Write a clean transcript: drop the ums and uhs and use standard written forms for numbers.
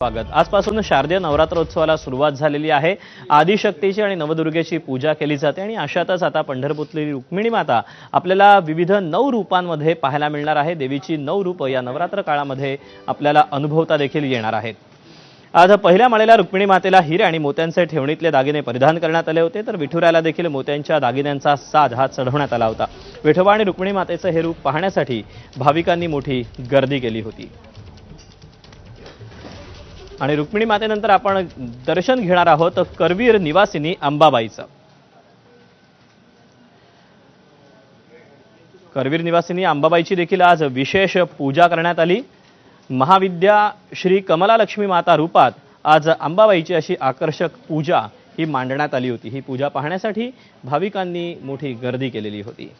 स्वागत। आजपासून शारदीय नवरात्रोत्सवाला सुरुवात झालेली आहे। आदिशक्तीची आणि नवदुर्गेची पूजा केली जाते आणि अशातच आता पंढरपूरची रुक्मिणी माता आपल्याला विविध 9 रूपांमध्ये पाहायला मिळणार आहे। देवीची 9 रूप या नवरात्र काळामध्ये आपल्याला अनुभवता देखील येणार आहेत। आज पहिल्या माळेला रुक्मिणी मातेला हिरे आणि मोत्यांचे ठेवणीतले दागिने परिधान करण्यात आले होते, तर विठुरायाला देखील मोत्यांच्या दागिन्यांचा साज हा चढवण्यात आला होता। विठोबा आणि रुक्मिणी मातेचे हे रूप पाहण्यासाठी भाविकांनी मोठी गर्दी केली होती। आणि रुक्मिणी मातेनंतर आपण दर्शन घेणार आहोत करवीर निवासिनी अंबाबाईचं। करवीर निवासिनी अंबाबाईची देखील आज विशेष पूजा करण्यात आली। महाविद्या श्री कमला लक्ष्मी माता रूपात आज अंबाबाईची अशी आकर्षक पूजा ही मांडण्यात आली होती। ही पूजा पाहण्यासाठी भाविकांनी मोठी गर्दी केलेली होती।